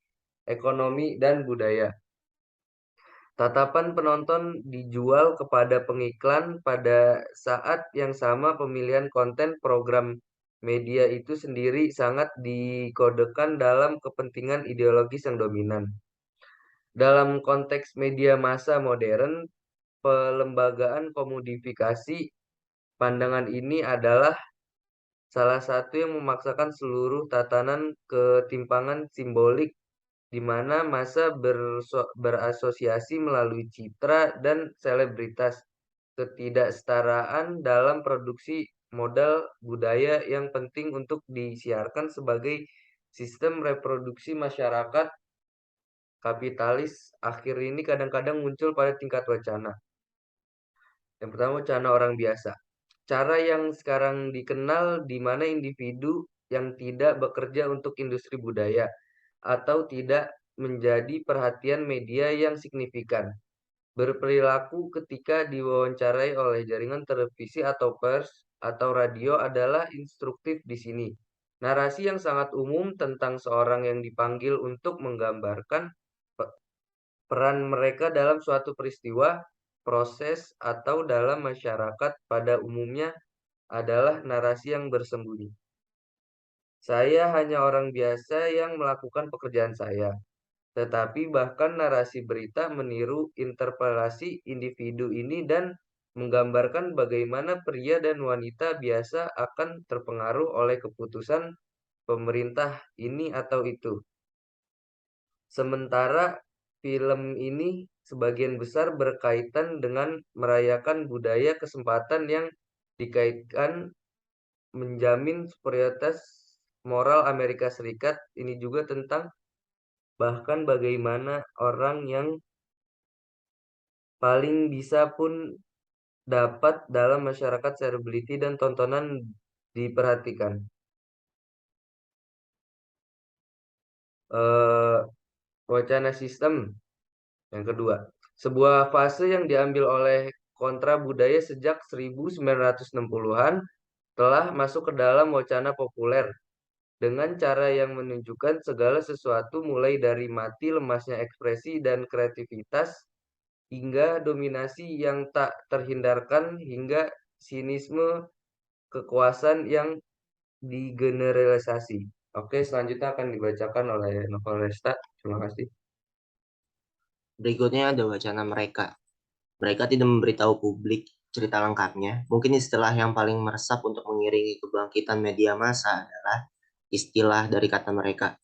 ekonomi dan budaya. Tatapan penonton dijual kepada pengiklan pada saat yang sama pemilihan konten program media itu sendiri sangat dikodekan dalam kepentingan ideologis yang dominan. Dalam konteks media massa modern, pelembagaan komodifikasi pandangan ini adalah salah satu yang memaksakan seluruh tatanan ketimpangan simbolik di mana massa berasosiasi melalui citra dan selebritas, ketidaksetaraan dalam produksi modal budaya yang penting untuk disiarkan sebagai sistem reproduksi masyarakat kapitalis akhir ini kadang-kadang muncul pada tingkat wacana. Yang pertama, wacana orang biasa. Cara yang sekarang dikenal di mana individu yang tidak bekerja untuk industri budaya atau tidak menjadi perhatian media yang signifikan. Berperilaku ketika diwawancarai oleh jaringan televisi atau pers atau radio adalah instruktif di sini. Narasi yang sangat umum tentang seorang yang dipanggil untuk menggambarkan peran mereka dalam suatu peristiwa, proses, atau dalam masyarakat pada umumnya adalah narasi yang bersembunyi. Saya hanya orang biasa yang melakukan pekerjaan saya. Tetapi bahkan narasi berita meniru interpelasi individu ini dan menggambarkan bagaimana pria dan wanita biasa akan terpengaruh oleh keputusan pemerintah ini atau itu. Sementara film ini sebagian besar berkaitan dengan merayakan budaya kesempatan yang dikaitkan menjamin superioritas moral Amerika Serikat. Ini juga tentang bahkan bagaimana orang yang paling bisa pun dapat dalam masyarakat selebriti dan tontonan diperhatikan. Eh, Wacana sistem yang kedua. Sebuah fase yang diambil oleh kontra budaya sejak 1960-an telah masuk ke dalam wacana populer dengan cara yang menunjukkan segala sesuatu mulai dari mati lemasnya ekspresi dan kreativitas hingga dominasi yang tak terhindarkan hingga sinisme kekuasaan yang digeneralisasi. Oke, selanjutnya akan dibacakan oleh Novel Resta. Terima kasih. Berikutnya ada wacana mereka. Mereka tidak memberitahu publik cerita lengkapnya. Mungkin istilah yang paling meresap untuk mengiringi kebangkitan media massa adalah istilah dari kata mereka.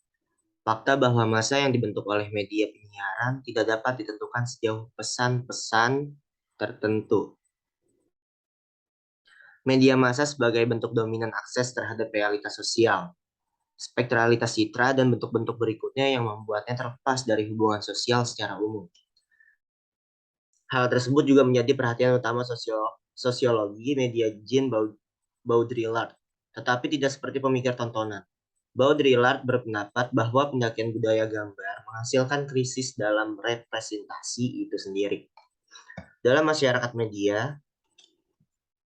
Fakta bahwa massa yang dibentuk oleh media penyiaran tidak dapat ditentukan sejauh pesan-pesan tertentu. Media massa sebagai bentuk dominan akses terhadap realitas sosial, spektralitas citra, dan bentuk-bentuk berikutnya yang membuatnya terlepas dari hubungan sosial secara umum. Hal tersebut juga menjadi perhatian utama sosiologi media Jean Baudrillard, tetapi tidak seperti pemikir tontonan. Baudrillard berpendapat bahwa pendakian budaya gambar menghasilkan krisis dalam representasi itu sendiri. Dalam masyarakat media,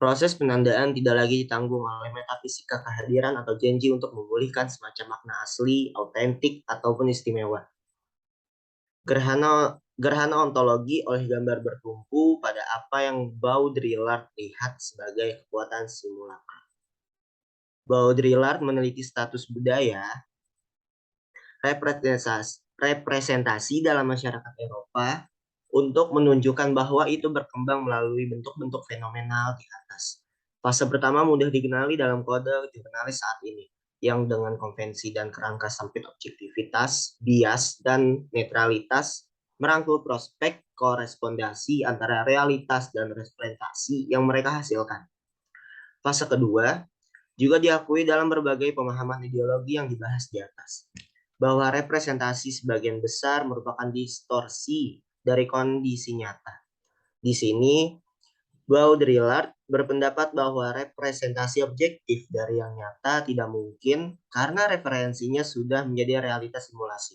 proses penandaan tidak lagi ditanggung oleh metafisika kehadiran atau janji untuk memulihkan semacam makna asli, autentik, ataupun istimewa. Gerhana ontologi oleh gambar bertumpu pada apa yang Baudrillard lihat sebagai kekuatan simulakra. Baudrillard meneliti status budaya, representasi dalam masyarakat Eropa untuk menunjukkan bahwa itu berkembang melalui bentuk-bentuk fenomenal di atas. Fase pertama mudah dikenali dalam kode jurnalis saat ini, yang dengan konvensi dan kerangka sempit objektivitas, bias, dan netralitas merangkul prospek korespondasi antara realitas dan representasi yang mereka hasilkan. Fase kedua juga diakui dalam berbagai pemahaman ideologi yang dibahas di atas, bahwa representasi sebagian besar merupakan distorsi dari kondisi nyata. Di sini, Baudrillard berpendapat bahwa representasi objektif dari yang nyata tidak mungkin karena referensinya sudah menjadi realitas simulasi.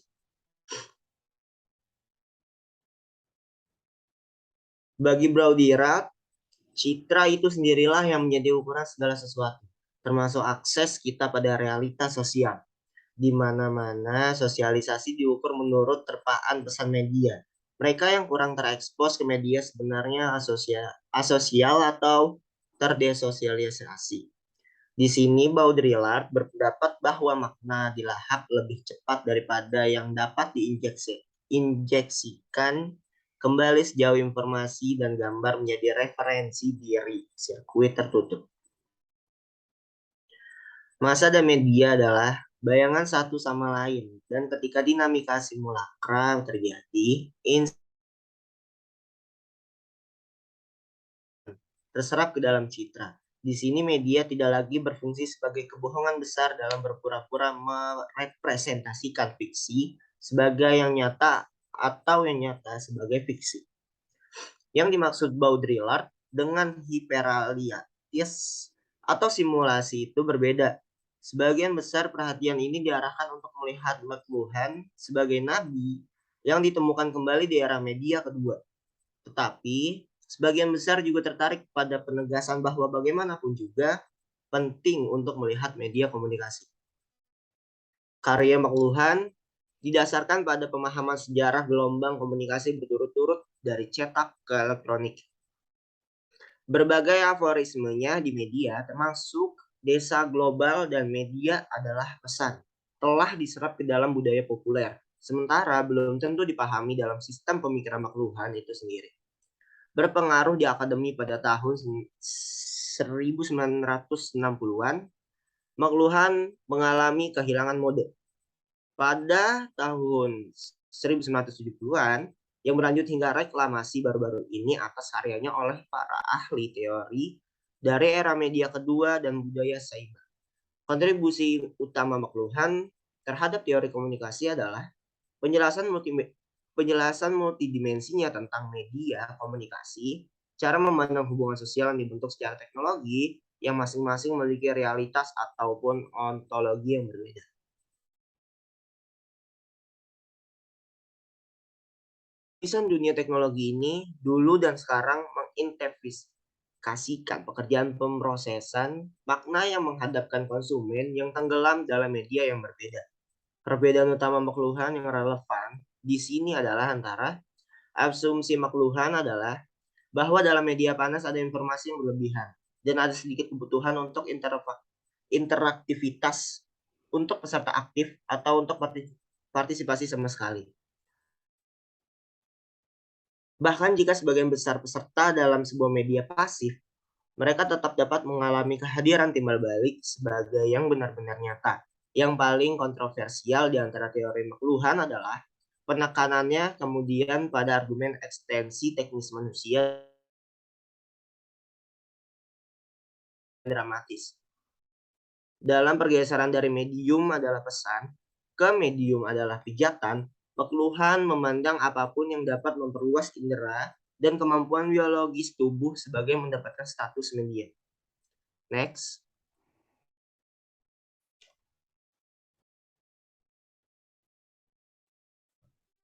Bagi Baudrillard, citra itu sendirilah yang menjadi ukuran segala sesuatu, termasuk akses kita pada realitas sosial. Di mana-mana sosialisasi diukur menurut terpaan pesan media. Mereka yang kurang terekspos ke media sebenarnya asosial atau terdesosialisasi. Di sini Baudrillard berpendapat bahwa makna dilahap lebih cepat daripada yang dapat diinjeksikan kembali sejauh informasi dan gambar menjadi referensi diri sirkuit tertutup. Massa dan media adalah bayangan satu sama lain, dan ketika dinamika simulakra terjadi, terserap ke dalam citra. Di sini media tidak lagi berfungsi sebagai kebohongan besar dalam berpura-pura merepresentasikan fiksi sebagai yang nyata atau yang nyata sebagai fiksi. Yang dimaksud Baudrillard dengan hiperrealitas atau simulasi itu berbeda. Sebagian besar perhatian ini diarahkan untuk melihat McLuhan sebagai nabi yang ditemukan kembali di era media kedua. Tetapi sebagian besar juga tertarik pada penegasan bahwa bagaimanapun juga penting untuk melihat media komunikasi. Karya McLuhan didasarkan pada pemahaman sejarah gelombang komunikasi berturut-turut dari cetak ke elektronik. Berbagai aforismenya di media, termasuk desa global dan media adalah pesan, telah diserap ke dalam budaya populer, sementara belum tentu dipahami dalam sistem pemikiran McLuhan itu sendiri. Berpengaruh di akademi pada tahun 1960-an, McLuhan mengalami kehilangan mode. Pada tahun 1970-an, yang berlanjut hingga reklamasi baru-baru ini atas karyanya oleh para ahli teori dari era media kedua dan budaya cyber. Kontribusi utama McLuhan terhadap teori komunikasi adalah penjelasan multidimensinya tentang media komunikasi, cara memandang hubungan sosial yang dibentuk secara teknologi yang masing-masing memiliki realitas ataupun ontologi yang berbeda. Desain dunia teknologi ini dulu dan sekarang menginterpretasikan pekerjaan pemrosesan makna yang menghadapkan konsumen yang tenggelam dalam media yang berbeda. Perbedaan utama McLuhan yang relevan di sini adalah antara asumsi McLuhan adalah bahwa dalam media panas ada informasi yang berlebihan dan ada sedikit kebutuhan untuk interaktivitas untuk peserta aktif atau untuk partisipasi sama sekali. Bahkan jika sebagian besar peserta dalam sebuah media pasif, mereka tetap dapat mengalami kehadiran timbal balik sebagai yang benar-benar nyata. Yang paling kontroversial di antara teori McLuhan adalah penekanannya kemudian pada argumen ekstensi teknis manusia dramatis. Dalam pergeseran dari medium adalah pesan ke medium adalah pijatan, McLuhan memandang apapun yang dapat memperluas indera dan kemampuan biologis tubuh sebagai mendapatkan status media. Next.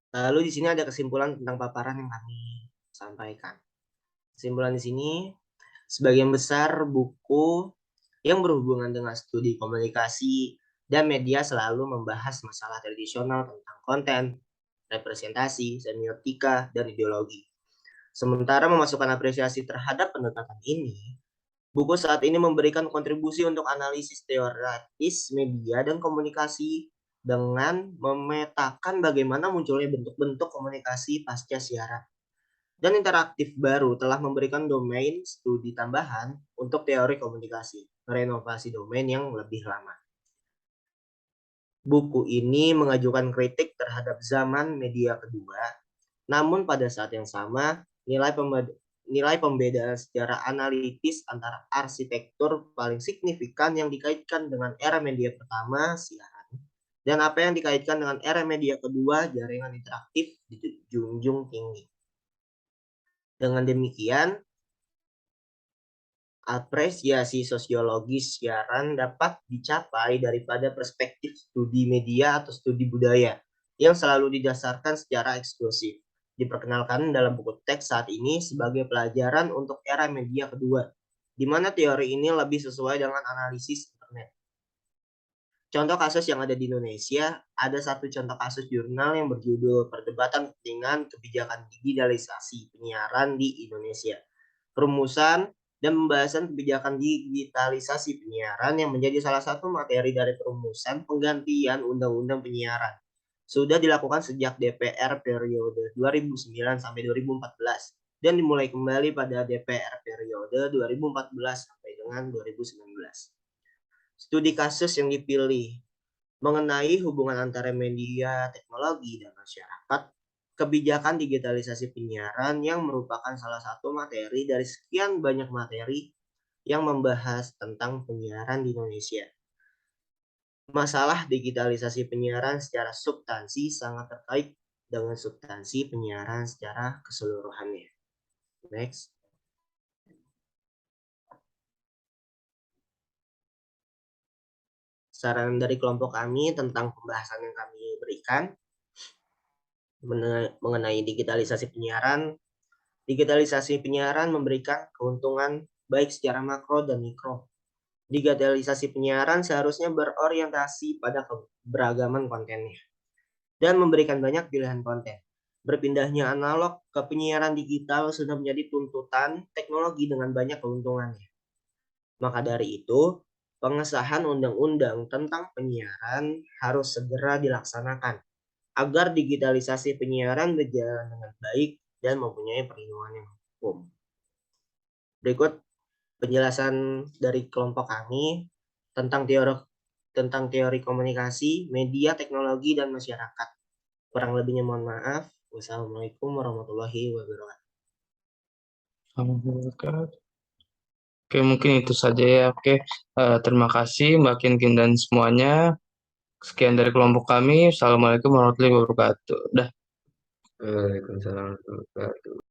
Lalu di sini ada kesimpulan tentang paparan yang kami sampaikan. Kesimpulan di sini, sebagian besar buku yang berhubungan dengan studi komunikasi dan media selalu membahas masalah tradisional tentang konten, representasi, semiotika, dan ideologi. Sementara memasukkan apresiasi terhadap pendekatan ini, buku saat ini memberikan kontribusi untuk analisis teoritis media dan komunikasi dengan memetakan bagaimana munculnya bentuk-bentuk komunikasi pasca siaran. Dan interaktif baru telah memberikan domain studi tambahan untuk teori komunikasi, merenovasi domain yang lebih lama. Buku ini mengajukan kritik terhadap zaman media kedua, namun pada saat yang sama, nilai pembedaan secara analitis antara arsitektur paling signifikan yang dikaitkan dengan era media pertama, siaran, dan apa yang dikaitkan dengan era media kedua, jaringan interaktif, dijunjung tinggi. Dengan demikian, apresiasi sosiologis siaran dapat dicapai daripada perspektif studi media atau studi budaya yang selalu didasarkan secara eksklusif. Diperkenalkan dalam buku teks saat ini sebagai pelajaran untuk era media kedua, di mana teori ini lebih sesuai dengan analisis internet. Contoh kasus yang ada di Indonesia, ada satu contoh kasus jurnal yang berjudul Perdebatan Kepentingan Kebijakan Digitalisasi Penyiaran di Indonesia. Rumusan dan pembahasan kebijakan digitalisasi penyiaran yang menjadi salah satu materi dari perumusan penggantian Undang-Undang Penyiaran. Sudah dilakukan sejak DPR periode 2009 sampai 2014 dan dimulai kembali pada DPR periode 2014 sampai dengan 2019. Studi kasus yang dipilih mengenai hubungan antara media, teknologi, dan masyarakat, kebijakan digitalisasi penyiaran yang merupakan salah satu materi dari sekian banyak materi yang membahas tentang penyiaran di Indonesia. Masalah digitalisasi penyiaran secara substansi sangat terkait dengan substansi penyiaran secara keseluruhannya. Next. Saran dari kelompok kami tentang pembahasan yang kami berikan mengenai digitalisasi penyiaran. Digitalisasi penyiaran memberikan keuntungan baik secara makro dan mikro. Digitalisasi penyiaran seharusnya berorientasi pada keberagaman kontennya dan memberikan banyak pilihan konten. Berpindahnya analog ke penyiaran digital sudah menjadi tuntutan teknologi dengan banyak keuntungannya. Maka dari itu, pengesahan undang-undang tentang penyiaran harus segera dilaksanakan agar digitalisasi penyiaran berjalan dengan baik dan mempunyai perlindungan yang hukum. Berikut penjelasan dari kelompok kami tentang teori komunikasi, media, teknologi, dan masyarakat. Kurang lebihnya mohon maaf. Wassalamualaikum warahmatullahi wabarakatuh. Oke, mungkin itu saja ya. Oke, terima kasih Mbak Kinkin dan semuanya. Sekian dari kelompok kami. Assalamualaikum warahmatullahi wabarakatuh. Dah. Waalaikumsalam warahmatullahi wabarakatuh.